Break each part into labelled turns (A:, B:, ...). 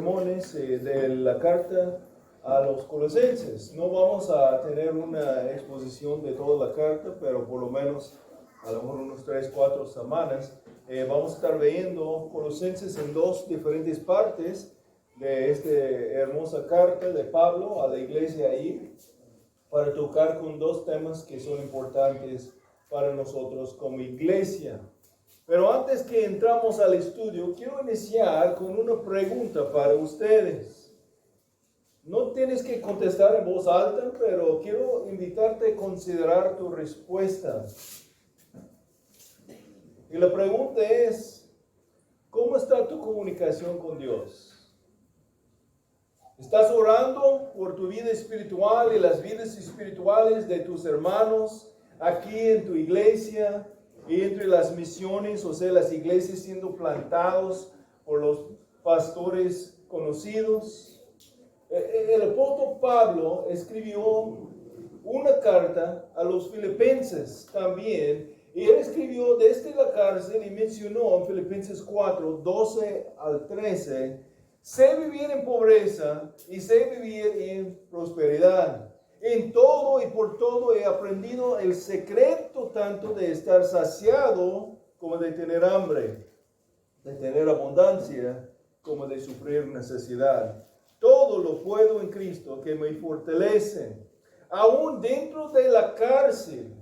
A: sermones de la carta a los Colosenses. No vamos a tener una exposición de toda la carta, pero por lo menos a lo mejor unos 3-4 semanas vamos a estar viendo Colosenses en dos diferentes partes de esta hermosa carta de Pablo a la iglesia ahí, para tocar con dos temas que son importantes para nosotros como iglesia. Pero antes que entramos al estudio, quiero iniciar con una pregunta para ustedes. No tienes que contestar en voz alta, pero quiero invitarte a considerar tu respuesta. Y la pregunta es, ¿cómo está tu comunicación con Dios? ¿Estás orando por tu vida espiritual y las vidas espirituales de tus hermanos aquí en tu iglesia y entre las misiones, o sea, las iglesias siendo plantados por los pastores conocidos? El apóstol Pablo escribió una carta a los filipenses también, y él escribió desde la cárcel y mencionó en Filipenses 4:12-13, sé vivir en pobreza y sé vivir en prosperidad. En todo y por todo he aprendido el secreto tanto de estar saciado como de tener hambre, de tener abundancia como de sufrir necesidad. Todo lo puedo en Cristo que me fortalece. Aún dentro de la cárcel,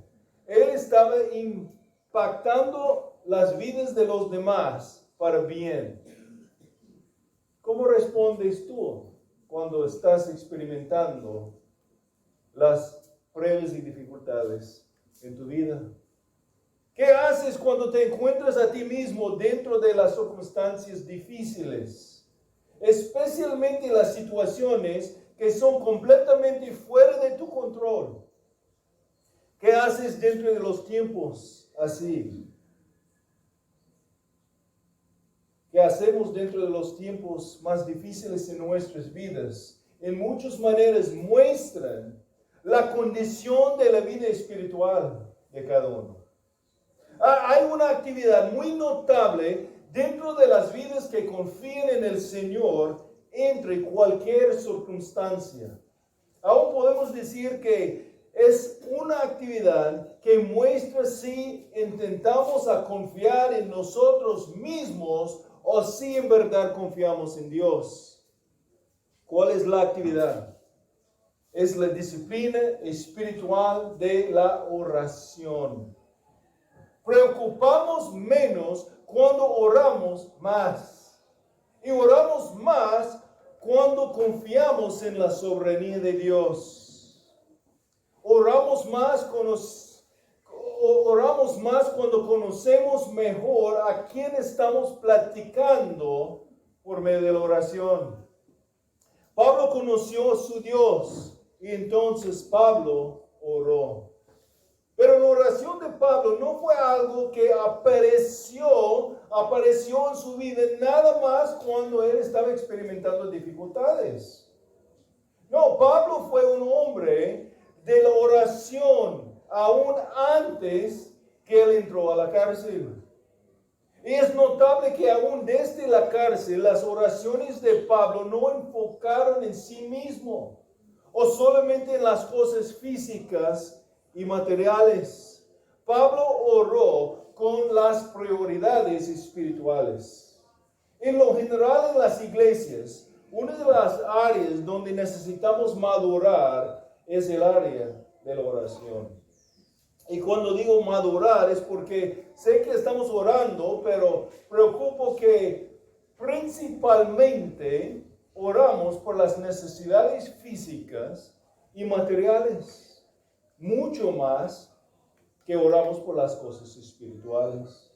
A: él estaba impactando las vidas de los demás para bien. ¿Cómo respondes tú cuando estás experimentando las pruebas y dificultades en tu vida? ¿Qué haces cuando te encuentras a ti mismo dentro de las circunstancias difíciles? Especialmente las situaciones que son completamente fuera de tu control. ¿Qué haces dentro de los tiempos así? ¿Qué hacemos dentro de los tiempos más difíciles en nuestras vidas? En muchas maneras muestran la condición de la vida espiritual de cada uno. Hay una actividad muy notable dentro de las vidas que confían en el Señor entre cualquier circunstancia. Aún podemos decir que es una actividad que muestra si intentamos a confiar en nosotros mismos o si en verdad confiamos en Dios. ¿Cuál es la actividad? Es la disciplina espiritual de la oración. Preocupamos menos cuando oramos más. Y oramos más cuando confiamos en la soberanía de Dios. Oramos más cuando conocemos mejor a quién estamos platicando por medio de la oración. Pablo conoció a su Dios y entonces Pablo oró. Pero la oración de Pablo no fue algo que apareció en su vida nada más cuando él estaba experimentando dificultades. No, Pablo fue un hombre de la oración aún antes que él entró a la cárcel. Y es notable que aún desde la cárcel las oraciones de Pablo no enfocaron en sí mismo o solamente en las cosas físicas y materiales. Pablo oró con las prioridades espirituales. En lo general en las iglesias, una de las áreas donde necesitamos madurar es el área de la oración. Y cuando digo madurar es porque sé que estamos orando, pero preocupo que principalmente oramos por las necesidades físicas y materiales, mucho más que oramos por las cosas espirituales.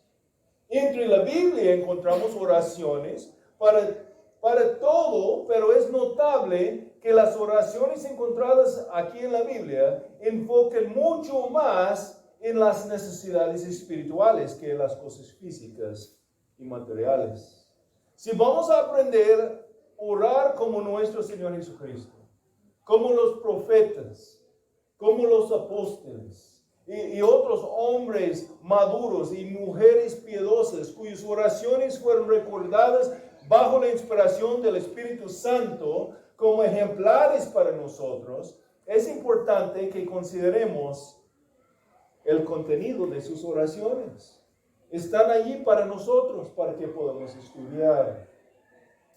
A: Entre la Biblia encontramos oraciones para todo, pero es notable que las oraciones encontradas aquí en la Biblia enfocan mucho más en las necesidades espirituales que en las cosas físicas y materiales. Si vamos a aprender a orar como nuestro Señor Jesucristo, como los profetas, como los apóstoles y otros hombres maduros y mujeres piadosas cuyas oraciones fueron recordadas bajo la inspiración del Espíritu Santo como ejemplares para nosotros, es importante que consideremos el contenido de sus oraciones. Están allí para nosotros, para que podamos estudiar.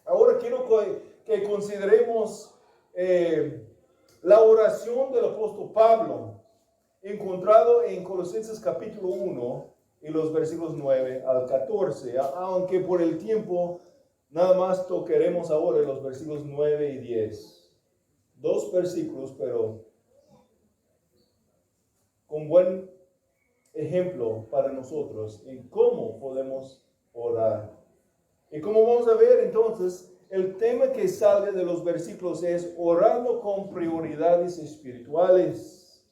A: Ahora quiero que consideremos la oración del apóstol Pablo, encontrado en Colosenses capítulo 1 y los versículos 9 al 14, aunque por el tiempo nada más tocaremos ahora los versículos 9 y 10. 2 versículos, pero con buen ejemplo para nosotros en cómo podemos orar. Y como vamos a ver entonces, el tema que sale de los versículos es orando con prioridades espirituales.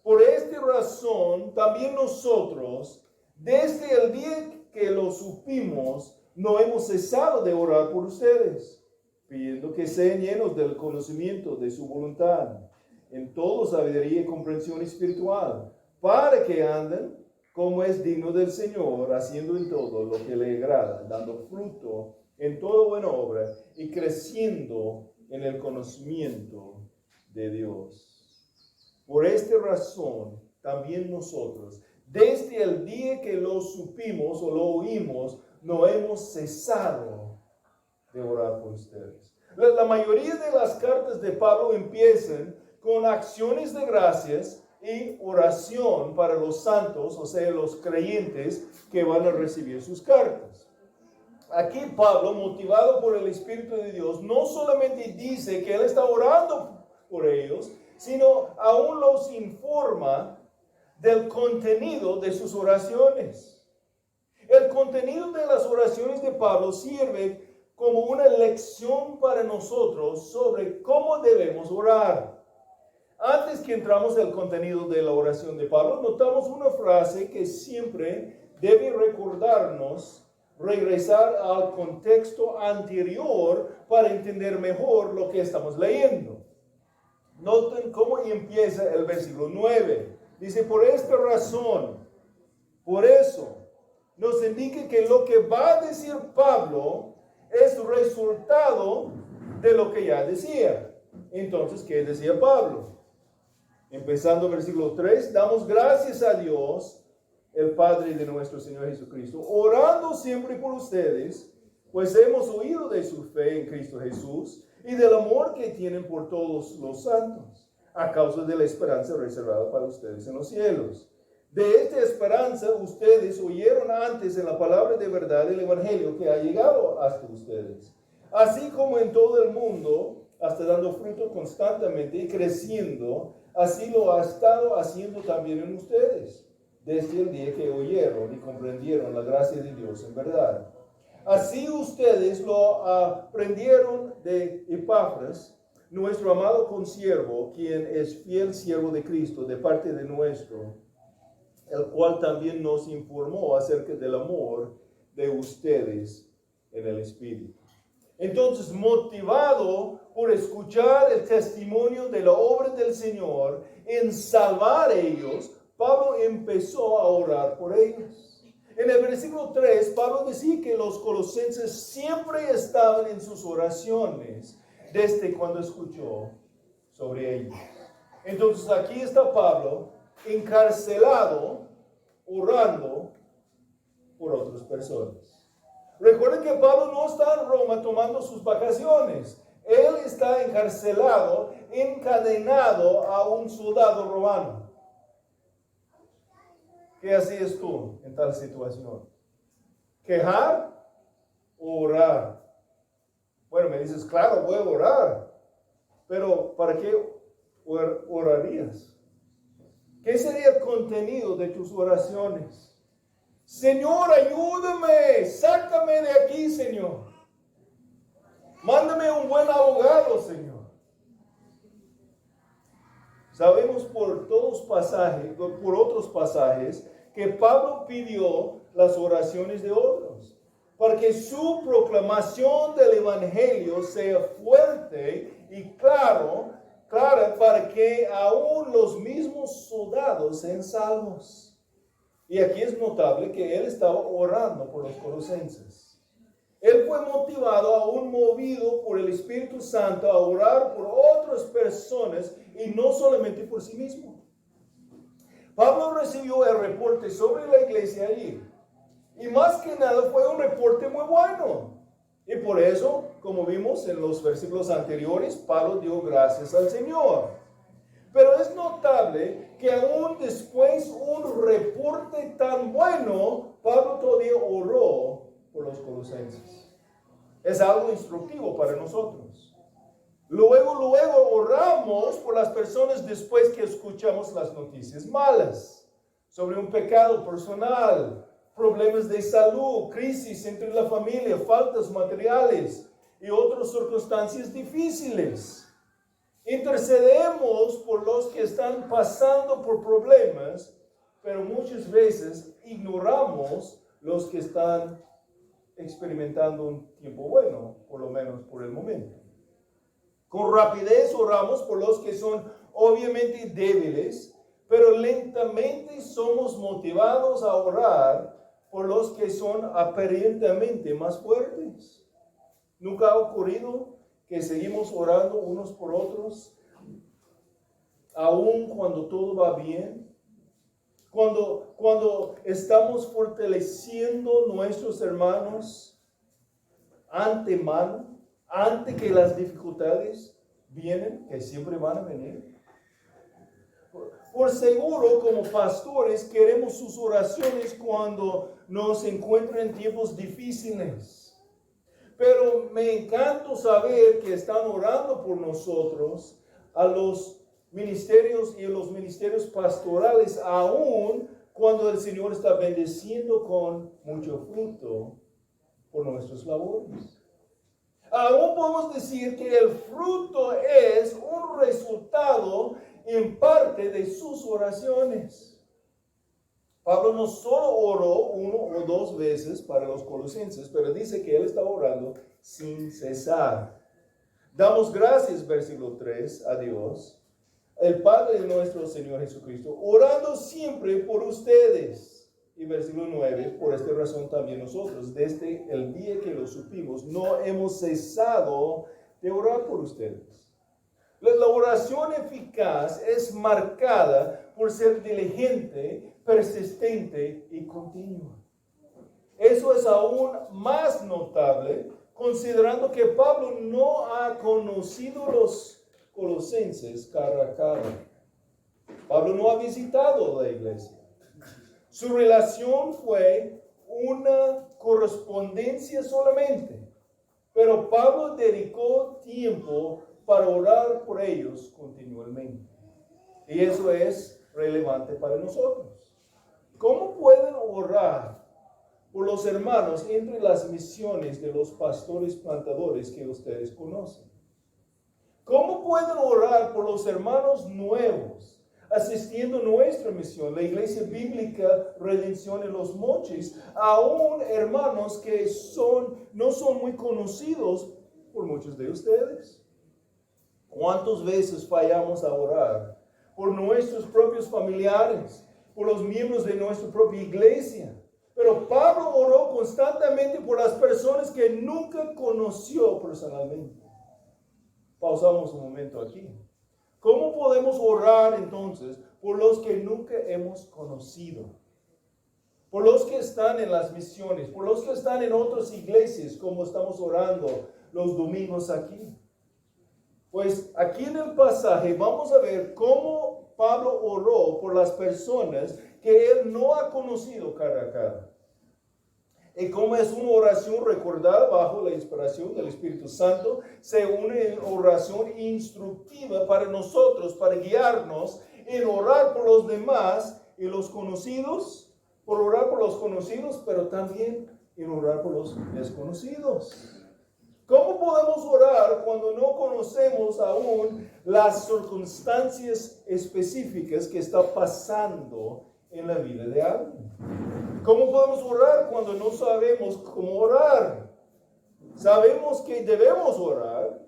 A: Por esta razón, también nosotros, desde el día que lo supimos, no hemos cesado de orar por ustedes, pidiendo que sean llenos del conocimiento de su voluntad, en toda sabiduría y comprensión espiritual, para que anden como es digno del Señor, haciendo en todo lo que le agrada, dando fruto en toda buena obra y creciendo en el conocimiento de Dios. Por esta razón, también nosotros, desde el día que lo supimos o lo oímos, no hemos cesado de orar por ustedes. La mayoría de las cartas de Pablo empiezan con acciones de gracias y oración para los santos, o sea, los creyentes que van a recibir sus cartas. Aquí Pablo, motivado por el Espíritu de Dios, no solamente dice que él está orando por ellos, sino aún los informa del contenido de sus oraciones. El contenido de las oraciones de Pablo sirve como una lección para nosotros sobre cómo debemos orar. Antes que entramos al contenido de la oración de Pablo, notamos una frase que siempre debe recordarnos regresar al contexto anterior para entender mejor lo que estamos leyendo. Noten cómo empieza el versículo 9. Dice, por esta razón, por eso, nos indica que lo que va a decir Pablo es resultado de lo que ya decía. Entonces, ¿qué decía Pablo? Empezando versículo 3, damos gracias a Dios, el Padre de nuestro Señor Jesucristo, orando siempre por ustedes, pues hemos oído de su fe en Cristo Jesús y del amor que tienen por todos los santos, a causa de la esperanza reservada para ustedes en los cielos. De esta esperanza ustedes oyeron antes en la palabra de verdad el evangelio que ha llegado hasta ustedes, así como en todo el mundo, hasta dando fruto constantemente y creciendo. Así lo ha estado haciendo también en ustedes, desde el día que oyeron y comprendieron la gracia de Dios en verdad. Así ustedes lo aprendieron de Epafras, nuestro amado consiervo, quien es fiel siervo de Cristo de parte de nuestro, el cual también nos informó acerca del amor de ustedes en el Espíritu. Entonces, motivado por escuchar el testimonio de la obra del Señor en salvar a ellos, Pablo empezó a orar por ellos. En el versículo 3, Pablo decía que los colosenses siempre estaban en sus oraciones desde cuando escuchó sobre ellos. Entonces, aquí está Pablo encarcelado, orando por otras personas. Recuerden que Pablo no está en Roma tomando sus vacaciones. Él está encarcelado, encadenado a un soldado romano. ¿Qué hacías tú en tal situación? ¿Quejar o orar? Bueno, me dices, claro, voy a orar. Pero ¿para qué orarías? ¿Qué sería el contenido de tus oraciones? Señor, ayúdame, sácame de aquí, Señor. Mándame un buen abogado, Señor. Sabemos por otros pasajes, que Pablo pidió las oraciones de otros, para que su proclamación del Evangelio sea fuerte y clara, para que aún los mismos soldados sean salvos. Y aquí es notable que él estaba orando por los colosenses. Él fue motivado, aún movido por el Espíritu Santo, a orar por otras personas y no solamente por sí mismo. Pablo recibió el reporte sobre la iglesia allí. Y más que nada fue un reporte muy bueno. Y por eso, como vimos en los versículos anteriores, Pablo dio gracias al Señor. Pero es notable que aún después un reporte tan bueno, Pablo todavía oró por los colosenses. Es algo instructivo para nosotros. Luego oramos por las personas después que escuchamos las noticias malas sobre un pecado personal, problemas de salud, crisis entre la familia, faltas materiales y otras circunstancias difíciles. Intercedemos por los que están pasando por problemas, pero muchas veces ignoramos los que están experimentando un tiempo bueno, por lo menos por el momento. Con rapidez oramos por los que son obviamente débiles, pero lentamente somos motivados a orar por los que son aparentemente más fuertes. ¿Nunca ha ocurrido que seguimos orando unos por otros, aun cuando todo va bien? Cuando estamos fortaleciendo nuestros hermanos antemano, antes que las dificultades vienen, que siempre van a venir. Por seguro, como pastores, queremos sus oraciones cuando nos encuentran en tiempos difíciles. Pero me encanta saber que están orando por nosotros, a los ministerios y a los ministerios pastorales, aún cuando el Señor está bendeciendo con mucho fruto por nuestras labores. Aún podemos decir que el fruto es un resultado en parte de sus oraciones. Pablo no solo oró 1 o 2 veces para los colosenses, pero dice que él está orando sin cesar. Damos gracias, versículo 3, a Dios, el Padre de nuestro Señor Jesucristo, orando siempre por ustedes. Y versículo 9, por esta razón también nosotros, desde el día que lo supimos, no hemos cesado de orar por ustedes. La oración eficaz es marcada por ser diligente, persistente y continua. Eso es aún más notable considerando que Pablo no ha conocido los colosenses cara a cara. Pablo no ha visitado la iglesia. Su relación fue una correspondencia solamente, pero Pablo dedicó tiempo para orar por ellos continuamente. Y eso es relevante para nosotros. ¿Cómo pueden orar por los hermanos entre las misiones de los pastores plantadores que ustedes conocen? ¿Cómo pueden orar por los hermanos nuevos asistiendo a nuestra misión, la Iglesia Bíblica Redención en Los Mochis, aún hermanos que no son muy conocidos por muchos de ustedes? ¿Cuántas veces fallamos a orar por nuestros propios familiares, por los miembros de nuestra propia iglesia? Pero Pablo oró constantemente por las personas que nunca conoció personalmente. Pausamos un momento aquí. ¿Cómo podemos orar entonces por los que nunca hemos conocido? Por los que están en las misiones, por los que están en otras iglesias, como estamos orando los domingos aquí. Pues aquí en el pasaje vamos a ver cómo Pablo oró por las personas que él no ha conocido cara a cara. Y como es una oración recordada bajo la inspiración del Espíritu Santo, se une en oración instructiva para nosotros, para guiarnos en orar por los demás y los conocidos, por orar por los conocidos, pero también en orar por los desconocidos. ¿Cómo podemos orar cuando no conocemos aún las circunstancias específicas que está pasando en la vida de alguien? ¿Cómo podemos orar cuando no sabemos cómo orar? Sabemos que debemos orar,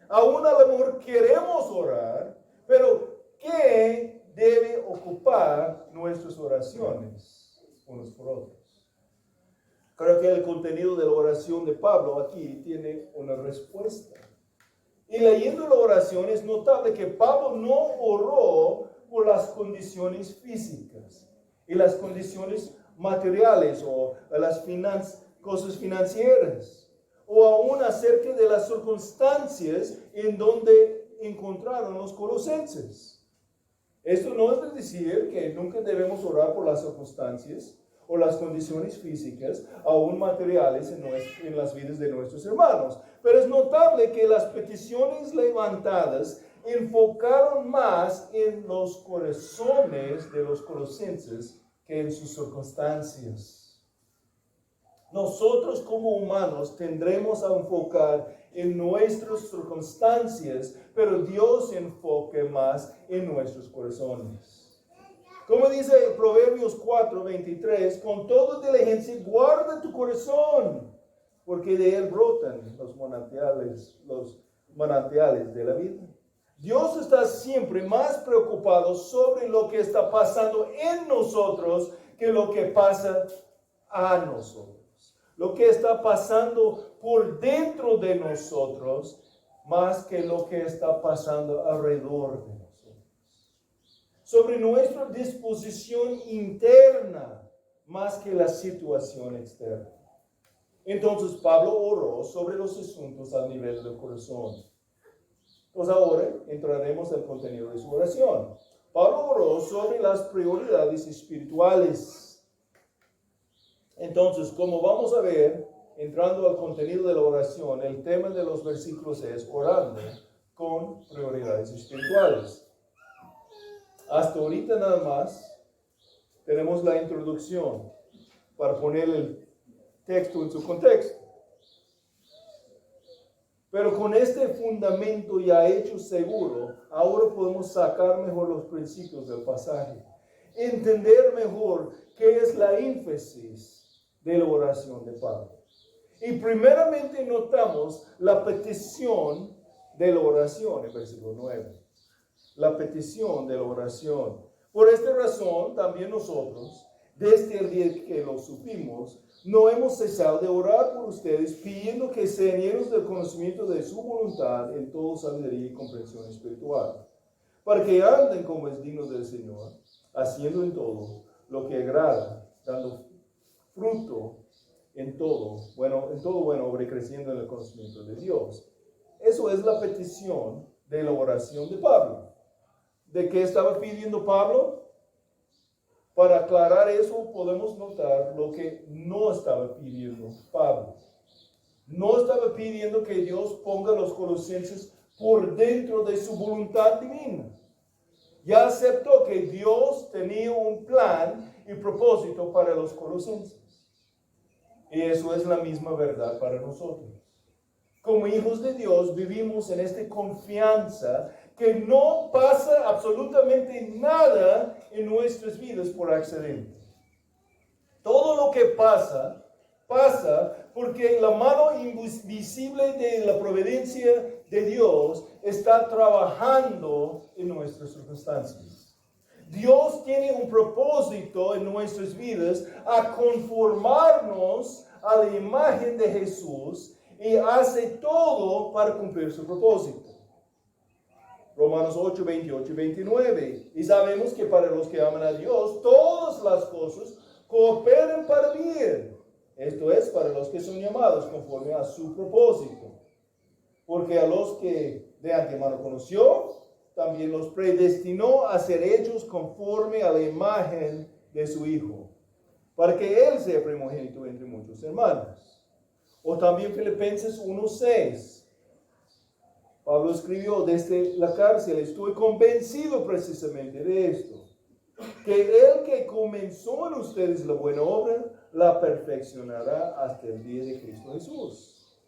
A: aún a lo mejor queremos orar, pero ¿qué debe ocupar nuestras oraciones unos por otros? Pero que el contenido de la oración de Pablo aquí tiene una respuesta. Y leyendo la oración es notable que Pablo no oró por las condiciones físicas y las condiciones materiales o las cosas financieras, o aún acerca de las circunstancias en donde encontraron los colosenses. Esto no es decir que nunca debemos orar por las circunstancias o las condiciones físicas, aún materiales en las vidas de nuestros hermanos. Pero es notable que las peticiones levantadas enfocaron más en los corazones de los colosenses que en sus circunstancias. Nosotros como humanos tendremos a enfocar en nuestras circunstancias, pero Dios enfoca más en nuestros corazones. Como dice Proverbios 4:23, con toda diligencia guarda tu corazón, porque de él brotan los manantiales de la vida. Dios está siempre más preocupado sobre lo que está pasando en nosotros que lo que pasa a nosotros. Lo que está pasando por dentro de nosotros, más que lo que está pasando alrededor de nosotros. Sobre nuestra disposición interna, más que la situación externa. Entonces Pablo oró sobre los asuntos al nivel del corazón. Pues ahora entraremos al contenido de su oración. Pablo oró sobre las prioridades espirituales. Entonces, como vamos a ver, entrando al contenido de la oración, el tema de los versículos es orando con prioridades espirituales. Hasta ahorita nada más tenemos la introducción para poner el texto en su contexto. Pero con este fundamento ya hecho seguro, ahora podemos sacar mejor los principios del pasaje. Entender mejor qué es la énfasis de la oración de Pablo. Y primeramente notamos la petición de la oración en versículo 9. La petición de la oración. Por esta razón, también nosotros, desde el día que lo supimos, no hemos cesado de orar por ustedes, pidiendo que sean llenos del conocimiento de su voluntad en toda sabiduría y comprensión espiritual, para que anden como es digno del Señor, haciendo en todo lo que agrada, dando fruto en todo bueno, obra y creciendo en el conocimiento de Dios. Eso es la petición de la oración de Pablo. ¿De qué estaba pidiendo Pablo? Para aclarar eso, podemos notar lo que no estaba pidiendo Pablo. No estaba pidiendo que Dios ponga a los colosenses por dentro de su voluntad divina. Ya aceptó que Dios tenía un plan y propósito para los colosenses. Y eso es la misma verdad para nosotros. Como hijos de Dios vivimos en esta confianza que no pasa absolutamente nada en nuestras vidas por accidente. Todo lo que pasa porque la mano invisible de la providencia de Dios está trabajando en nuestras circunstancias. Dios tiene un propósito en nuestras vidas a conformarnos a la imagen de Jesús y hace todo para cumplir su propósito. Romanos 8, 28 y 29. Y sabemos que para los que aman a Dios, todas las cosas cooperan para bien. Esto es, para los que son llamados conforme a su propósito. Porque a los que de antemano conoció, también los predestinó a ser hechos conforme a la imagen de su Hijo, para que Él sea primogénito entre muchos hermanos. O también Filipenses 1:6. Pablo escribió desde la cárcel: estoy convencido precisamente de esto, que el que comenzó en ustedes la buena obra, la perfeccionará hasta el día de Cristo Jesús.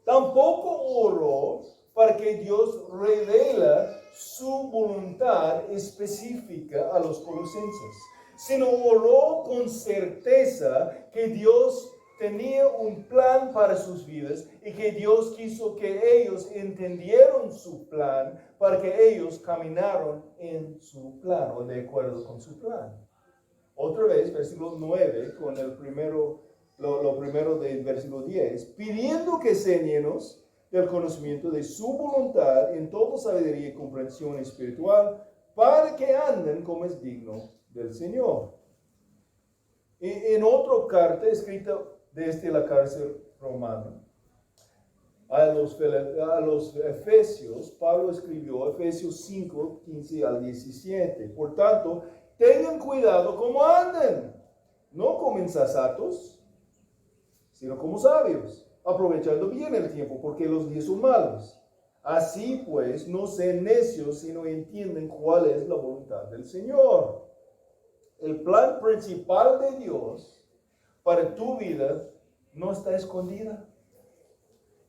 A: Tampoco oró para que Dios revela su voluntad específica a los colosenses, sino oró con certeza que Dios tenía un plan para sus vidas y que Dios quiso que ellos entendieran su plan para que ellos caminaran en su plan o de acuerdo con su plan. Otra vez, versículo 9, con el primero lo primero del versículo 10, pidiendo que sean llenos del conocimiento de su voluntad en toda sabiduría y comprensión espiritual, para que anden como es digno del Señor. En otra carta escrita desde la cárcel romana, a los Efesios, Pablo escribió Efesios 5, 15 al 17. Por tanto, tengan cuidado cómo anden, no como insensatos, sino como sabios, aprovechando bien el tiempo, porque los días son malos. Así pues, no sean necios, sino entienden cuál es la voluntad del Señor. El plan principal de Dios para tu vida no está escondida.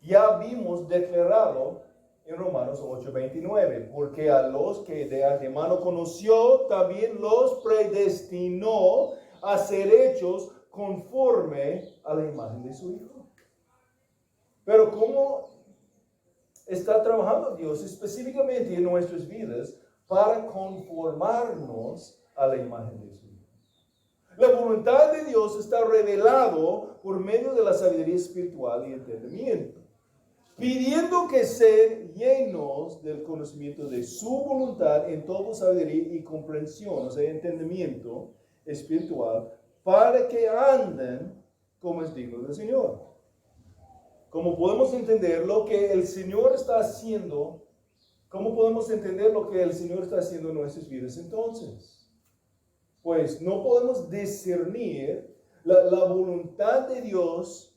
A: Ya vimos declarado en Romanos 8:29, porque a los que de antemano conoció, también los predestinó a ser hechos conforme a la imagen de su Hijo. Pero ¿cómo está trabajando Dios específicamente en nuestras vidas para conformarnos a la imagen de su Hijo? La voluntad de Dios está revelado por medio de la sabiduría espiritual y entendimiento, pidiendo que sean llenos del conocimiento de su voluntad en toda sabiduría y comprensión, o sea, entendimiento espiritual, para que anden como es digno del Señor. Como podemos entender lo que el Señor está haciendo, ¿cómo podemos entender lo que el Señor está haciendo en nuestras vidas entonces? Pues no podemos discernir la voluntad de Dios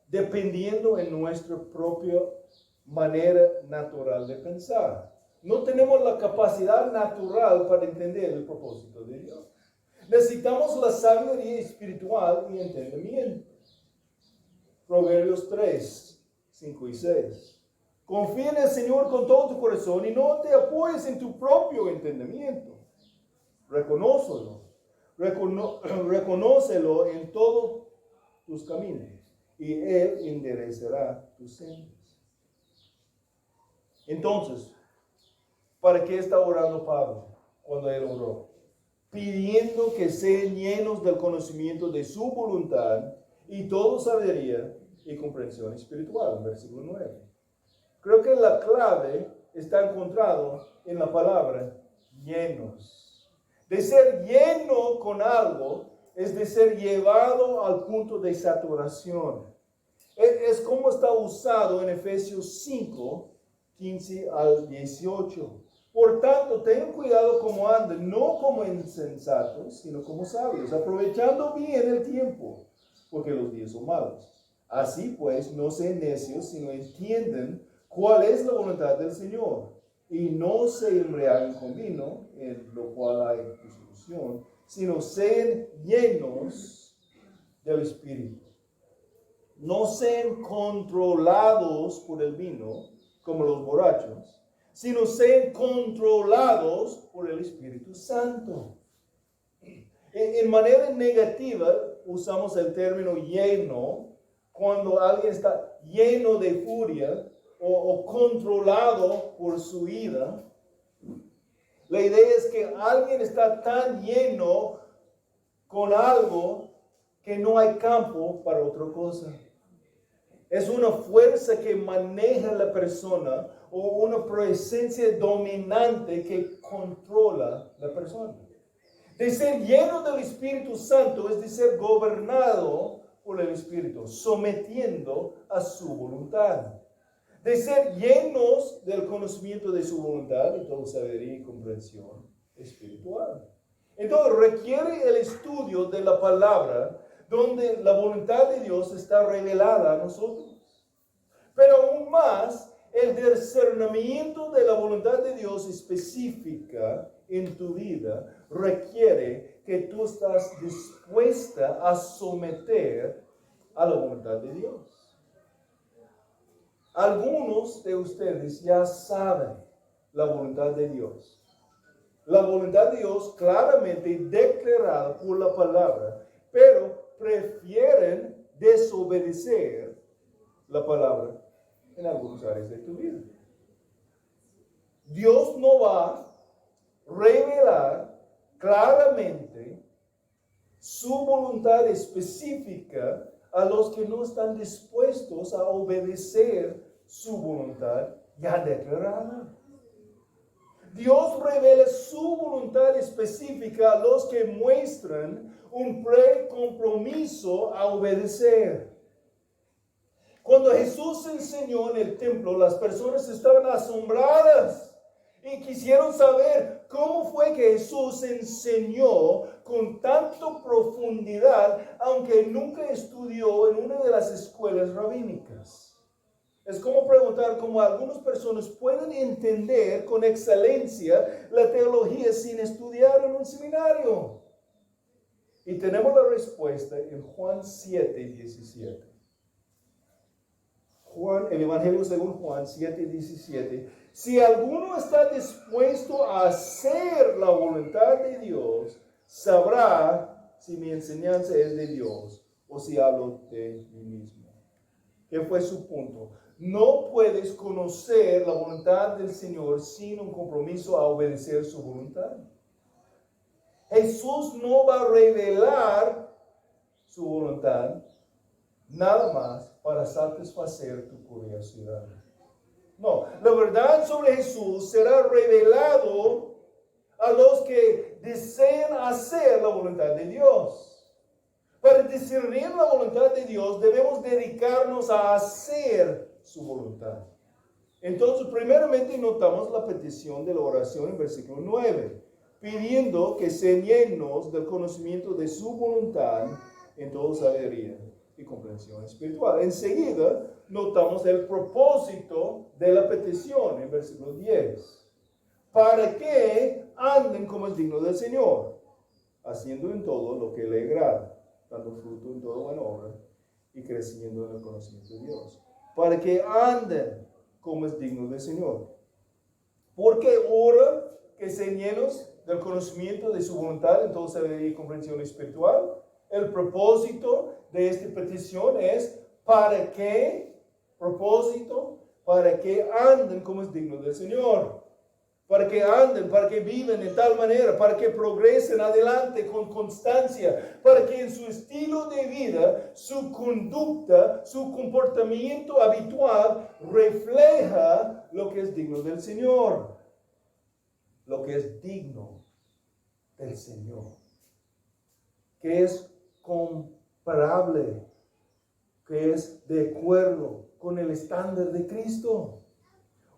A: dependiendo en nuestra propia manera natural de pensar. No tenemos la capacidad natural para entender el propósito de Dios. Necesitamos la sabiduría espiritual y entendimiento. Proverbios 3, 5 y 6. Confía en el Señor con todo tu corazón y no te apoyes en tu propio entendimiento. Reconócelo. Reconócelo en todos tus caminos y Él enderezará tus sendas. Entonces, ¿para qué está orando Pablo cuando él oró? Pidiendo que sean llenos del conocimiento de su voluntad y toda sabiduría y comprensión espiritual. Versículo 9. Creo que la clave está encontrado en la palabra llenos. De ser lleno con algo es de ser llevado al punto de saturación. Es como está usado en Efesios 5, 15 al 18. Por tanto, tengan cuidado como anden, no como insensatos, sino como sabios, aprovechando bien el tiempo, porque los días son malos. Así pues, no sean necios, sino entienden cuál es la voluntad del Señor, y no se embriaguen con vino, en lo cual hay disolución, sino sean llenos del Espíritu. No sean controlados por el vino, como los borrachos, sino sean controlados por el Espíritu Santo. En manera negativa, usamos el término lleno cuando alguien está lleno de furia o controlado por su ira. La idea es que alguien está tan lleno con algo que no hay campo para otra cosa. Es una fuerza que maneja la persona o una presencia dominante que controla la persona. De ser lleno del Espíritu Santo es de ser gobernado por el Espíritu, sometiendo a su voluntad. De ser llenos del conocimiento de su voluntad y toda sabiduría y comprensión espiritual. Entonces requiere el estudio de la palabra donde la voluntad de Dios está revelada a nosotros. Pero aún más, el discernimiento de la voluntad de Dios específica en tu vida requiere que tú estás dispuesta a someter a la voluntad de Dios. Algunos de ustedes ya saben la voluntad de Dios. La voluntad de Dios claramente declarada por la palabra, pero prefieren desobedecer la palabra en algunas áreas de tu vida. Dios no va a revelar claramente su voluntad específica a los que no están dispuestos a obedecer su voluntad ya declarada. Dios revela su voluntad específica a los que muestran un compromiso a obedecer. Cuando Jesús enseñó en el templo, las personas estaban asombradas y quisieron saber cómo fue que Jesús enseñó con tanta profundidad, aunque nunca estudió en una de las escuelas rabínicas. Es como preguntar cómo algunas personas pueden entender con excelencia la teología sin estudiar en un seminario. Y tenemos la respuesta en Juan 7:17. El Evangelio según Juan 7:17. Si alguno está dispuesto a hacer la voluntad de Dios, sabrá si mi enseñanza es de Dios o si hablo de mí mismo. ¿Qué fue su punto? No puedes conocer la voluntad del Señor sin un compromiso a obedecer su voluntad. Jesús no va a revelar su voluntad nada más para satisfacer tu curiosidad. No, la verdad sobre Jesús será revelado a los que desean hacer la voluntad de Dios. Para discernir la voluntad de Dios debemos dedicarnos a hacer su voluntad. Entonces, primeramente notamos la petición de la oración en versículo 9, pidiendo que se llenos del conocimiento de su voluntad en toda sabiduría y comprensión espiritual. Enseguida notamos el propósito de la petición en versículo 10, para que anden como es digno del Señor, haciendo en todo lo que le agrada, dando fruto en toda buena obra y creciendo en el conocimiento de Dios. Para que anden como es digno del Señor. Porque ora que sean llenos del conocimiento de su voluntad en toda sabiduría y comprensión espiritual. El propósito de esta petición es para que anden como es digno del Señor. Para que anden, para que vivan de tal manera, para que progresen adelante con constancia, para que en su estilo de vida, su conducta, su comportamiento habitual refleja lo que es digno del Señor. Lo que es digno del Señor. Que es comparable, que es de acuerdo con el estándar de Cristo.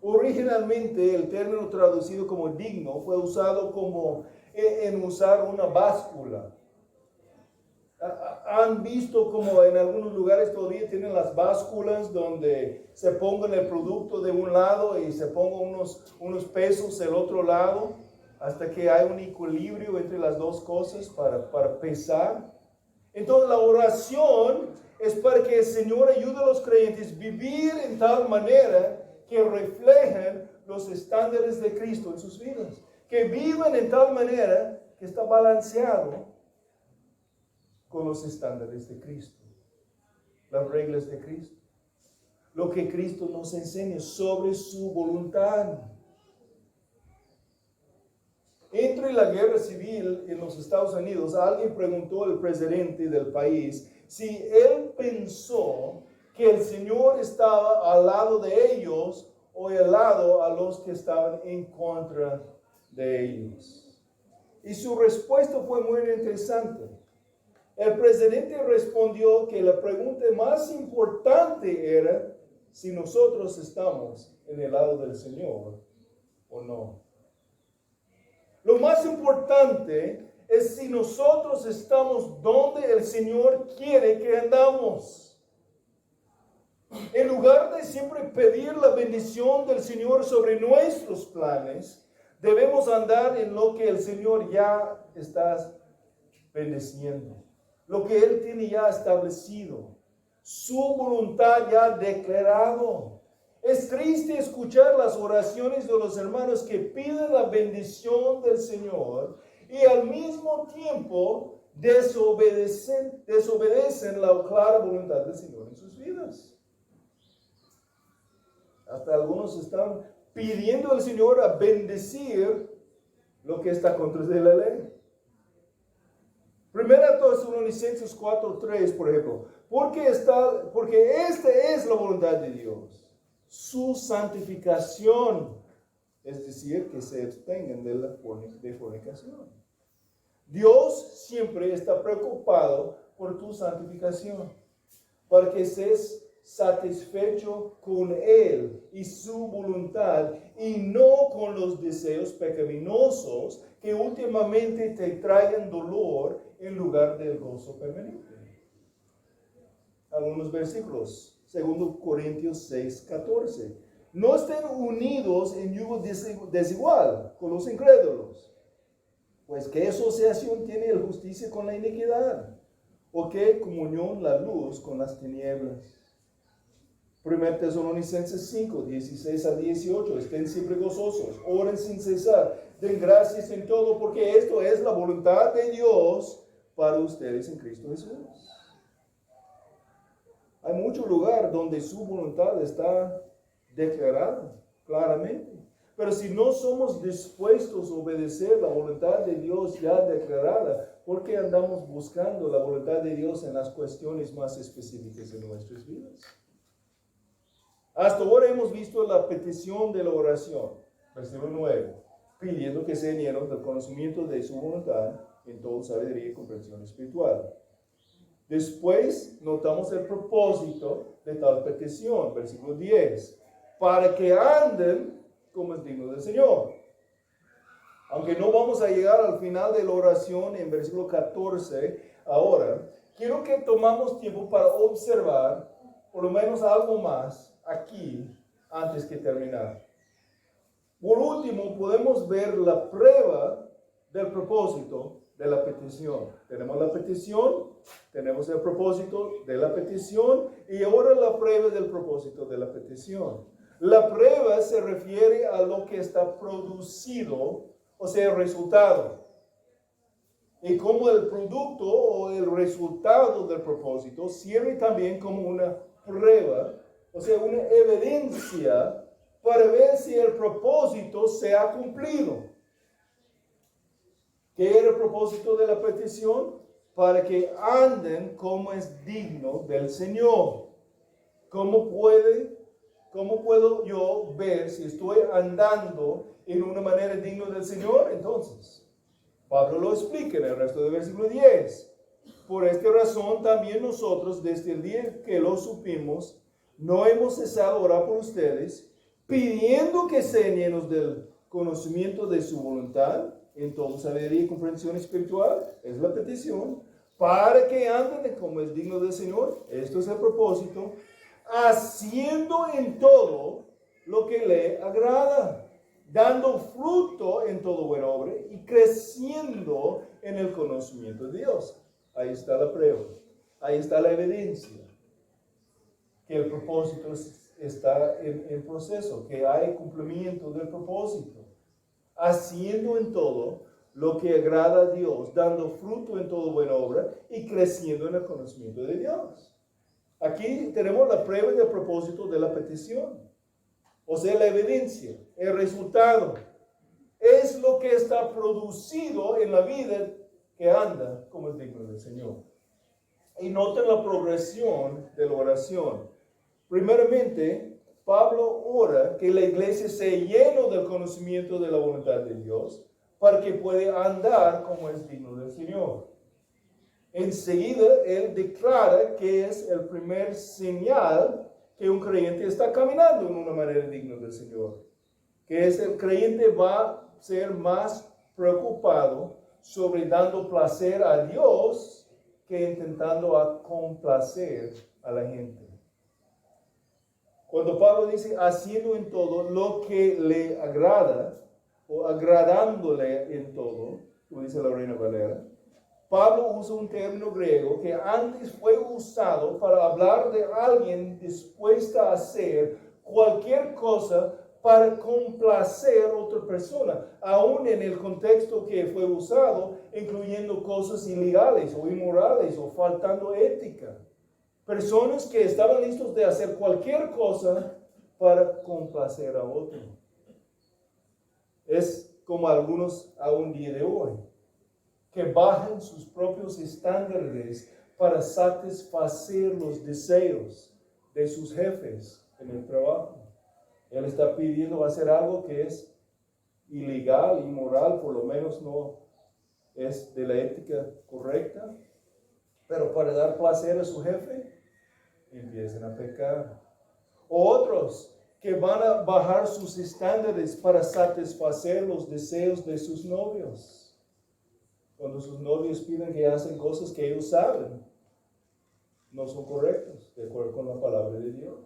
A: Originalmente el término traducido como digno fue usado como en usar una báscula. Han visto como en algunos lugares todavía tienen las básculas donde se pongan el producto de un lado y se pongan unos pesos del otro lado hasta que hay un equilibrio entre las dos cosas para pesar. Entonces la oración es para que el Señor ayude a los creyentes a vivir en tal manera que reflejen los estándares de Cristo en sus vidas. Que vivan en tal manera que está balanceado con los estándares de Cristo. Las reglas de Cristo. Lo que Cristo nos enseña sobre su voluntad. Entre la guerra civil en los Estados Unidos, alguien preguntó al presidente del país si él pensó que el Señor estaba al lado de ellos o al lado a los que estaban en contra de ellos. Y su respuesta fue muy interesante. El presidente respondió que la pregunta más importante era si nosotros estamos en el lado del Señor o no. Lo más importante es si nosotros estamos donde el Señor quiere que andamos. En lugar de siempre pedir la bendición del Señor sobre nuestros planes, debemos andar en lo que el Señor ya está bendeciendo. Lo que Él tiene ya establecido. Su voluntad ya declarado. Es triste escuchar las oraciones de los hermanos que piden la bendición del Señor y al mismo tiempo desobedecen la clara voluntad del Señor en sus vidas. Hasta algunos están pidiendo al Señor a bendecir lo que está contra de la ley. Primera Tesalonicenses 4:3, por ejemplo, porque esta es la voluntad de Dios, su santificación, es decir, que se abstengan de fornicación. Dios siempre está preocupado por tu santificación, para que seas satisfecho con Él y su voluntad y no con los deseos pecaminosos que últimamente te traigan dolor en lugar del gozo permanente. Algunos versículos, 2 Corintios 6:14. No estén unidos en yugo desigual con los incrédulos, pues ¿qué asociación tiene la justicia con la iniquidad? ¿O qué comunión la luz con las tinieblas? 1 Tesalonicenses 5:16-18. Estén siempre gozosos, oren sin cesar, den gracias en todo, porque esto es la voluntad de Dios para ustedes en Cristo Jesús. Hay mucho lugar donde su voluntad está declarada claramente. Pero si no somos dispuestos a obedecer la voluntad de Dios ya declarada, ¿por qué andamos buscando la voluntad de Dios en las cuestiones más específicas de nuestras vidas? Hasta ahora hemos visto la petición de la oración, versículo 9, pidiendo que sean llenos del conocimiento de su voluntad en toda sabiduría y comprensión espiritual. Después notamos el propósito de tal petición, versículo 10, para que anden como es digno del Señor. Aunque no vamos a llegar al final de la oración en versículo 14 ahora, quiero que tomamos tiempo para observar por lo menos algo más aquí antes que terminar. Por último, podemos ver la prueba del propósito de la petición. Tenemos la petición, tenemos el propósito de la petición y ahora la prueba del propósito de la petición. La prueba se refiere a lo que está producido, o sea, el resultado. Y como el producto o el resultado del propósito sirve también como una prueba, o sea, una evidencia para ver si el propósito se ha cumplido. ¿Qué era el propósito de la petición? Para que anden como es digno del Señor. ¿Cómo puedo yo ver si estoy andando en una manera digna del Señor? Entonces, Pablo lo explica en el resto del versículo 10. Por esta razón también nosotros, desde el día que lo supimos, no hemos cesado de orar por ustedes, pidiendo que sean llenos del conocimiento de su voluntad, en toda sabiduría y comprensión espiritual, es la petición, para que anden como es digno del Señor. Esto es el propósito, haciendo en todo lo que le agrada, dando fruto en todo buen obra y creciendo en el conocimiento de Dios. Ahí está la prueba, ahí está la evidencia, que el propósito está en proceso, que hay cumplimiento del propósito, haciendo en todo lo que agrada a Dios, dando fruto en toda buena obra y creciendo en el conocimiento de Dios. Aquí tenemos la prueba del propósito de la petición, o sea, la evidencia, el resultado. Es lo que está producido en la vida que anda como es digno del Señor. Y noten la progresión de la oración. Primeramente, Pablo ora que la iglesia sea lleno del conocimiento de la voluntad de Dios para que pueda andar como es digno del Señor. Enseguida, él declara que es el primer señal que un creyente está caminando en una manera digna del Señor. Que es el creyente va a ser más preocupado sobre dando placer a Dios que intentando complacer a la gente. Cuando Pablo dice haciendo en todo lo que le agrada, o agradándole en todo, como dice la Reina Valera, Pablo usa un término griego que antes fue usado para hablar de alguien dispuesta a hacer cualquier cosa para complacer a otra persona, aún en el contexto que fue usado, incluyendo cosas ilegales o inmorales o faltando ética. Personas que estaban listos de hacer cualquier cosa para complacer a otro. Es como algunos a un día de hoy, que bajen sus propios estándares para satisfacer los deseos de sus jefes en el trabajo. Él está pidiendo hacer algo que es ilegal, inmoral, por lo menos no es de la ética correcta, pero para dar placer a su jefe, empiezan a pecar. O otros que van a bajar sus estándares para satisfacer los deseos de sus novios. Cuando sus novios piden que hacen cosas que ellos saben no son correctos, de acuerdo con la palabra de Dios.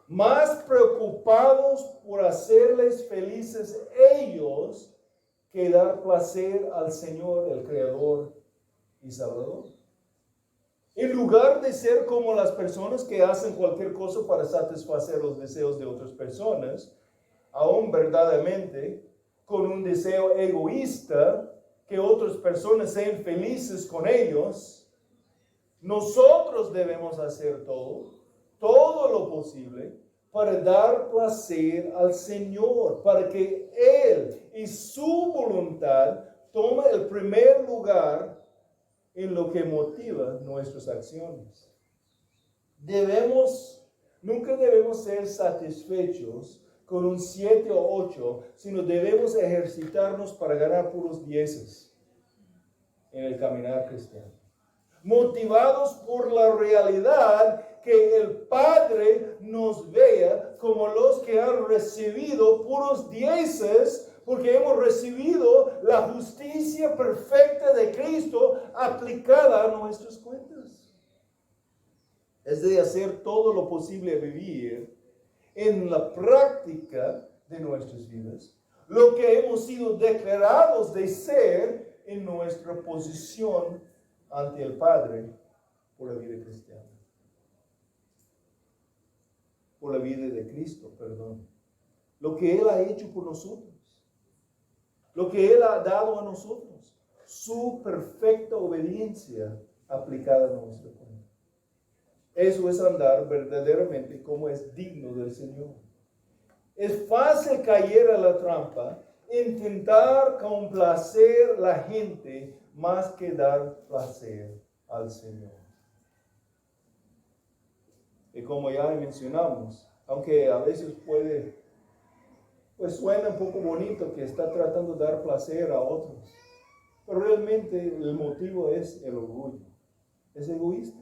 A: Más preocupados por hacerles felices ellos que dar placer al Señor, el Creador y Salvador. En lugar de ser como las personas que hacen cualquier cosa para satisfacer los deseos de otras personas, aún verdaderamente con un deseo egoísta, que otras personas sean felices con ellos, nosotros debemos hacer todo lo posible para dar placer al Señor, para que Él y su voluntad tome el primer lugar en lo que motiva nuestras acciones. Nunca debemos ser satisfechos con un 7 o 8, sino debemos ejercitarnos para ganar puros 10 en el caminar cristiano. Motivados por la realidad que el Padre nos vea como los que han recibido puros 10, porque hemos recibido la justicia perfecta de Cristo aplicada a nuestras cuentas. Es de hacer todo lo posible vivir en la práctica de nuestras vidas lo que hemos sido declarados de ser en nuestra posición ante el Padre por la vida cristiana. Por la vida de Cristo, perdón. Lo que Él ha hecho por nosotros. Lo que Él ha dado a nosotros. Su perfecta obediencia aplicada a nuestra cuenta. Eso es andar verdaderamente como es digno del Señor. Es fácil caer a la trampa, intentar complacer a la gente más que dar placer al Señor. Y como ya mencionamos, aunque a veces suena un poco bonito que está tratando de dar placer a otros, pero realmente el motivo es el orgullo, es egoísta.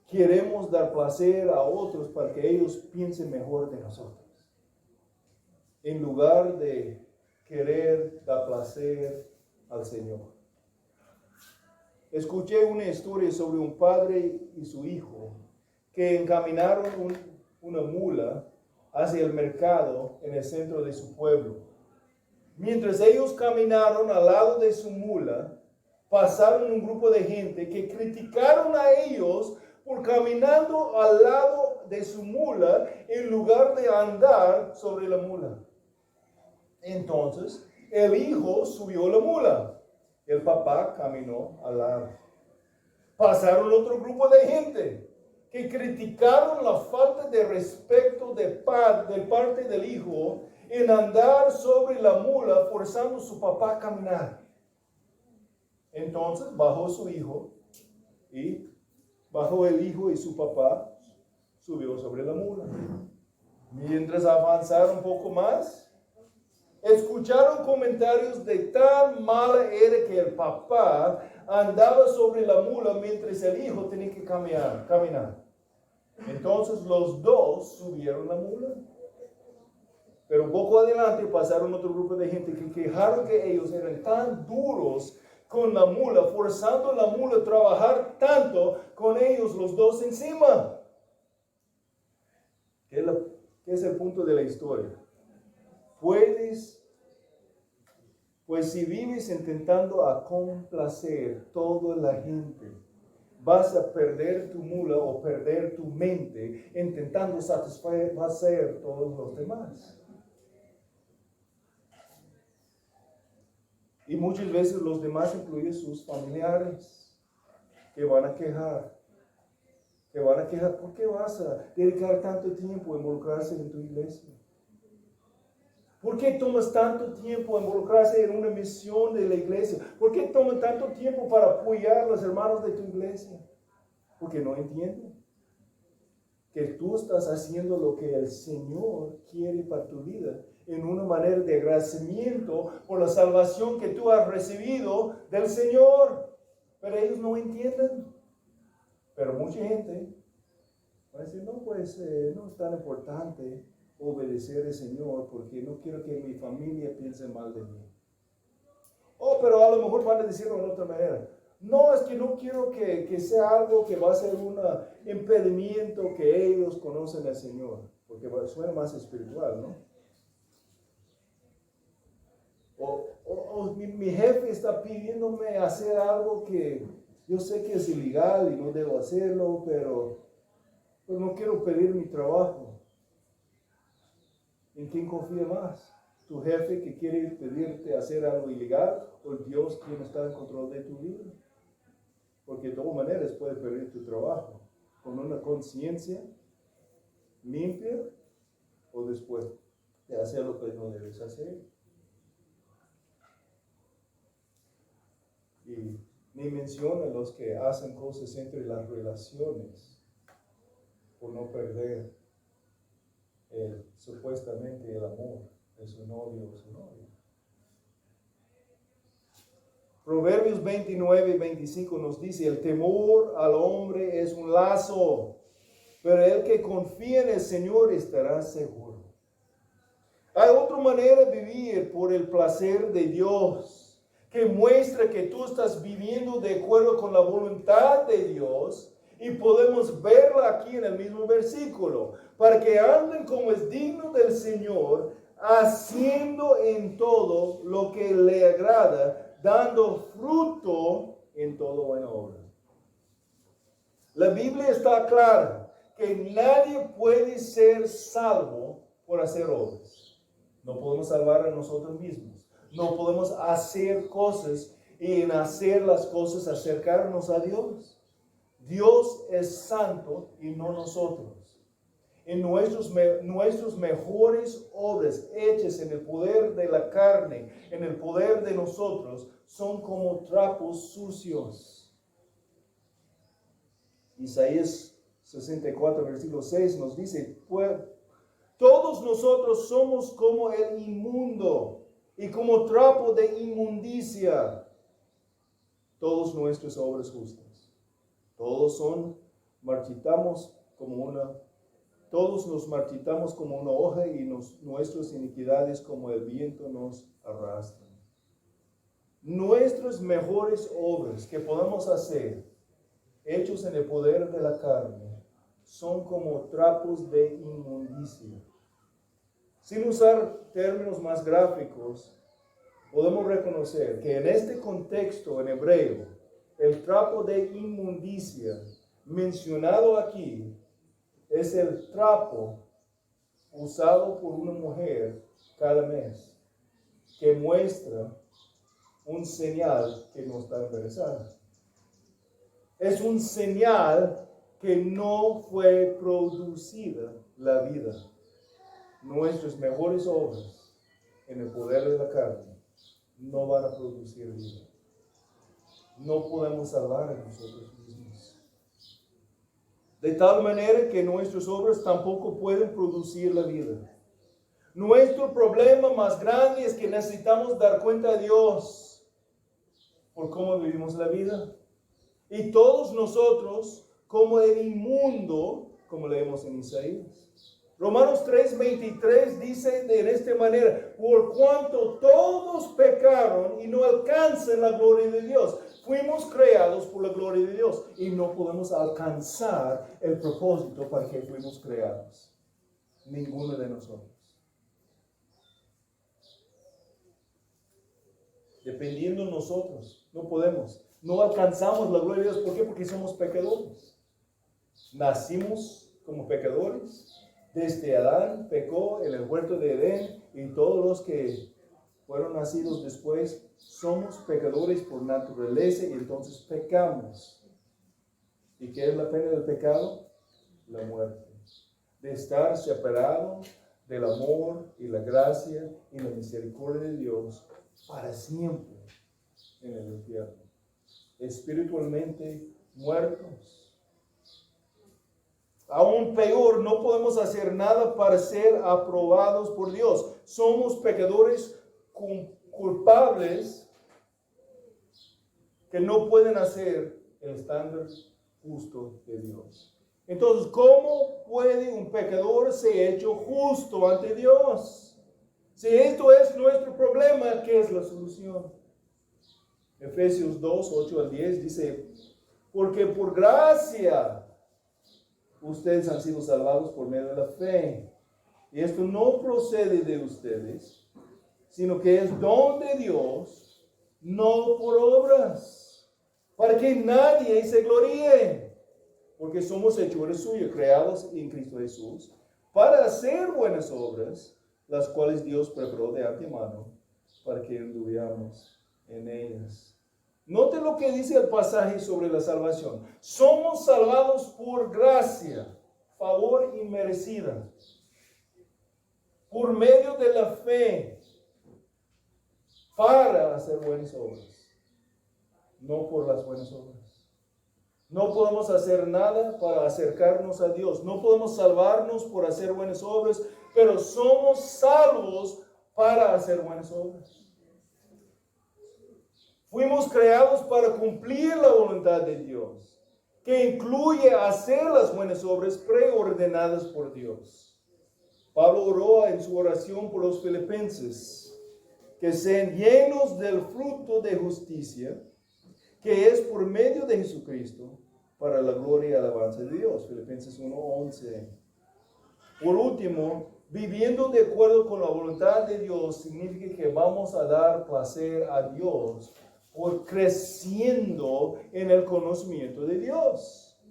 A: Queremos dar placer a otros para que ellos piensen mejor de nosotros, en lugar de querer dar placer al Señor. Escuché una historia sobre un padre y su hijo que encaminaron una mula hacia el mercado en el centro de su pueblo. Mientras ellos caminaron al lado de su mula, pasaron un grupo de gente que criticaron a ellos por caminando al lado de su mula en lugar de andar sobre la mula. Entonces, el hijo subió la mula. El papá caminó al lado. Pasaron otro grupo de gente que criticaron la falta de respeto de parte del hijo en andar sobre la mula forzando a su papá a caminar. Entonces bajó su hijo y bajó el hijo y su papá subió sobre la mula. Mientras avanzaron un poco más, escucharon comentarios de tan mala era que el papá andaba sobre la mula mientras el hijo tenía que caminar. Entonces los dos subieron la mula. Pero un poco adelante pasaron otro grupo de gente que quejaron que ellos eran tan duros con la mula, forzando la mula a trabajar tanto con ellos los dos encima. ¿Qué es el punto de la historia? Pues si vives intentando a complacer toda la gente, vas a perder tu mula o perder tu mente intentando satisfacer todos los demás. Y muchas veces los demás incluyen sus familiares que van a quejar. ¿Por qué vas a dedicar tanto tiempo a involucrarse en tu iglesia? ¿Por qué tomas tanto tiempo involucrarse en una misión de la iglesia? ¿Por qué tomas tanto tiempo para apoyar a los hermanos de tu iglesia? Porque no entienden que tú estás haciendo lo que el Señor quiere para tu vida en una manera de agradecimiento por la salvación que tú has recibido del Señor. Pero ellos no entienden. Pero mucha gente va a decir, no, pues no es tan importante obedecer al Señor porque no quiero que mi familia piense mal de mí. Oh, pero a lo mejor van a decirlo de otra manera. No, es que no quiero que sea algo que va a ser un impedimento que ellos conocen al Señor, porque suena más espiritual, ¿no? Mi jefe está pidiéndome hacer algo que yo sé que es ilegal y no debo hacerlo, pero pues no quiero pedir mi trabajo. ¿En quién confía más? ¿Tu jefe que quiere pedirte hacer algo ilegal o el Dios quien está en control de tu vida? Porque de todas maneras puedes perder tu trabajo con una conciencia limpia o después de hacer lo que no debes hacer. Y ni menciona los que hacen cosas entre las relaciones por no perder supuestamente el amor de su novio o su novia. Proverbios 29 y 25 nos dice, el temor al hombre es un lazo, pero el que confía en el Señor estará seguro. Hay otra manera de vivir por el placer de Dios, que muestra que tú estás viviendo de acuerdo con la voluntad de Dios, y podemos verla aquí en el mismo versículo, para que anden como es digno del Señor, haciendo en todo lo que le agrada, dando fruto en toda buena obra. La Biblia está clara que nadie puede ser salvo por hacer obras. No podemos salvar a nosotros mismos. No podemos hacer cosas y en hacer las cosas acercarnos a Dios. Dios es santo y no nosotros. En nuestras mejores obras hechas en el poder de la carne, en el poder de nosotros, son como trapos sucios. Isaías 64, versículo 6 nos dice, pues, todos nosotros somos como el inmundo y como trapo de inmundicia, todas nuestras obras justas. Todos nos marchitamos como una hoja y nuestras iniquidades como el viento nos arrastran. Nuestras mejores obras que podamos hacer, hechos en el poder de la carne, son como trapos de inmundicia. Sin usar términos más gráficos, podemos reconocer que en este contexto en hebreo, el trapo de inmundicia mencionado aquí es el trapo usado por una mujer cada mes, que muestra un señal que no está embarazada. Es un señal que no fue producida la vida. Nuestras mejores obras en el poder de la carne no van a producir vida. No podemos salvar a nosotros mismos. De tal manera que nuestras obras tampoco pueden producir la vida. Nuestro problema más grande es que necesitamos dar cuenta a Dios por cómo vivimos la vida. Y todos nosotros, como el inmundo, como leemos en Isaías. Romanos 3:23 dice de esta manera, por cuanto todos pecaron y no alcanzan la gloria de Dios. Fuimos creados por la gloria de Dios y no podemos alcanzar el propósito para que fuimos creados. Ninguno de nosotros. Dependiendo de nosotros, no podemos. No alcanzamos la gloria de Dios. ¿Por qué? Porque somos pecadores. Nacimos como pecadores. Desde Adán pecó en el huerto de Edén y todos los que fueron nacidos después somos pecadores por naturaleza y entonces pecamos. ¿Y qué es la pena del pecado? La muerte. De estar separado del amor y la gracia y la misericordia de Dios para siempre en el infierno, espiritualmente muertos. Aún peor, no podemos hacer nada para ser aprobados por Dios. Somos pecadores culpables que no pueden hacer el estándar justo de Dios. Entonces, ¿cómo puede un pecador ser hecho justo ante Dios? Si esto es nuestro problema, ¿qué es la solución? Efesios 2, 8 al 10 dice, porque por gracia ustedes han sido salvados por medio de la fe. Y esto no procede de ustedes, sino que es don de Dios, no por obras, para que nadie se gloríe, porque somos hechura suya, creados en Cristo Jesús, para hacer buenas obras, las cuales Dios preparó de antemano, para que anduviéramos en ellas. Note lo que dice el pasaje sobre la salvación. Somos salvados por gracia, favor inmerecida, por medio de la fe, para hacer buenas obras, no por las buenas obras. No podemos hacer nada para acercarnos a Dios. No podemos salvarnos por hacer buenas obras, pero somos salvos para hacer buenas obras. Fuimos creados para cumplir la voluntad de Dios, que incluye hacer las buenas obras preordenadas por Dios. Pablo oró en su oración por los filipenses, que sean llenos del fruto de justicia, que es por medio de Jesucristo, para la gloria y alabanza de Dios. Filipenses 1:11. Por último, viviendo de acuerdo con la voluntad de Dios significa que vamos a dar placer a Dios por creciendo en el conocimiento de Dios.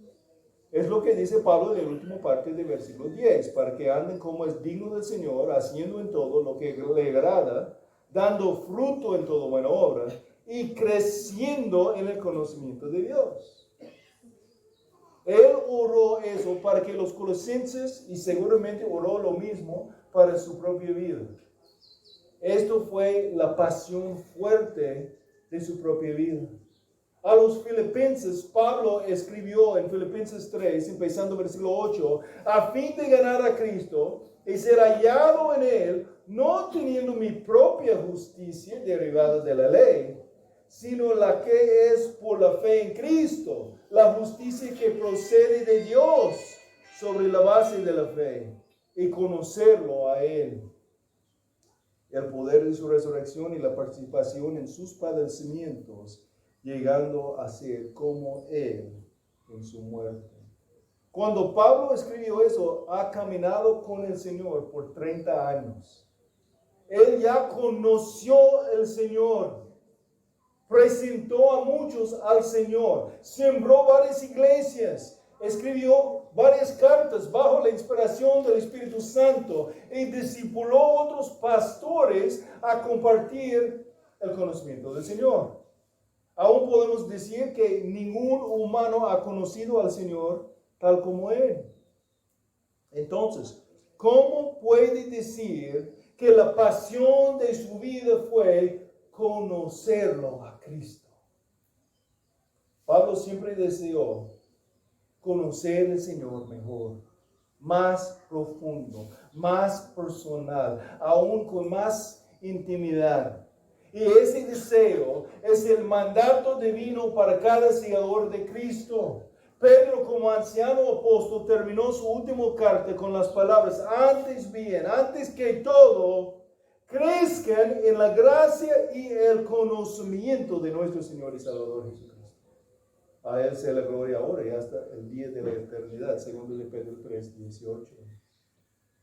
A: Es lo que dice Pablo en la última parte del versículo 10, para que anden como es digno del Señor, haciendo en todo lo que le agrada, dando fruto en toda buena obra y creciendo en el conocimiento de Dios. Él oró eso para que los colosenses, y seguramente oró lo mismo para su propia vida. Esto fue la pasión fuerte de su propia vida. A los filipenses, Pablo escribió en Filipenses 3, empezando versículo 8, a fin de ganar a Cristo y ser hallado en Él, no teniendo mi propia justicia derivada de la ley, sino la que es por la fe en Cristo, la justicia que procede de Dios sobre la base de la fe, y conocerlo a Él, el poder de su resurrección y la participación en sus padecimientos, llegando a ser como Él en su muerte. Cuando Pablo escribió eso, ha caminado con el Señor por 30 años. Él ya conoció al Señor, presentó a muchos al Señor, sembró varias iglesias, escribió varias cartas bajo la inspiración del Espíritu Santo y discipuló a otros pastores a compartir el conocimiento del Señor. Aún podemos decir que ningún humano ha conocido al Señor tal como Él. Entonces, ¿cómo puede decir que la pasión de su vida fue conocerlo a Cristo? Pablo siempre deseó conocer al Señor mejor, más profundo, más personal, aún con más intimidad. Y ese deseo es el mandato divino para cada seguidor de Cristo. Pedro, como anciano apóstol, terminó su última carta con las palabras: antes bien, antes que todo, crezcan en la gracia y el conocimiento de nuestro Señor y Salvador Jesucristo. A Él sea la gloria ahora y hasta el día de la eternidad, segundo de Pedro 3:18.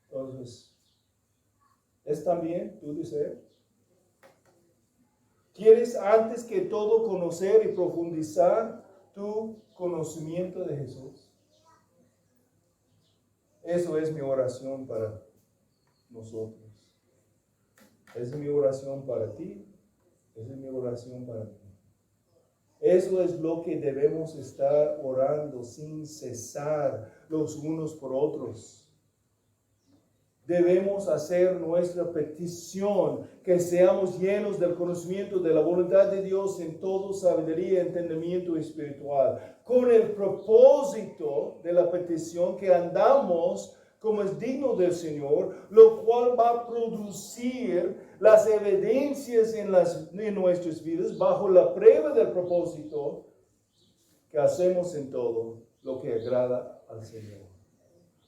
A: Entonces, ¿es también tu deseo? ¿Quieres antes que todo conocer y profundizar tu conocimiento de Jesús? Eso es mi oración para nosotros. Esa es mi oración para ti. Esa es mi oración para mí. Eso es lo que debemos estar orando sin cesar los unos por otros. debemos hacer nuestra petición, que seamos llenos del conocimiento de la voluntad de Dios en toda sabiduría, entendimiento espiritual, con el propósito de la petición que andamos como es digno del Señor, lo cual va a producir las evidencias en nuestras vidas bajo la prueba del propósito que hacemos en todo lo que agrada al Señor.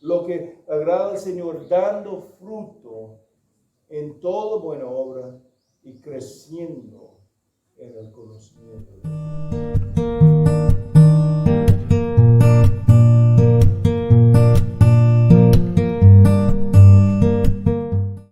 A: Lo que agrada al Señor, dando fruto en toda buena obra y creciendo en el conocimiento de Dios.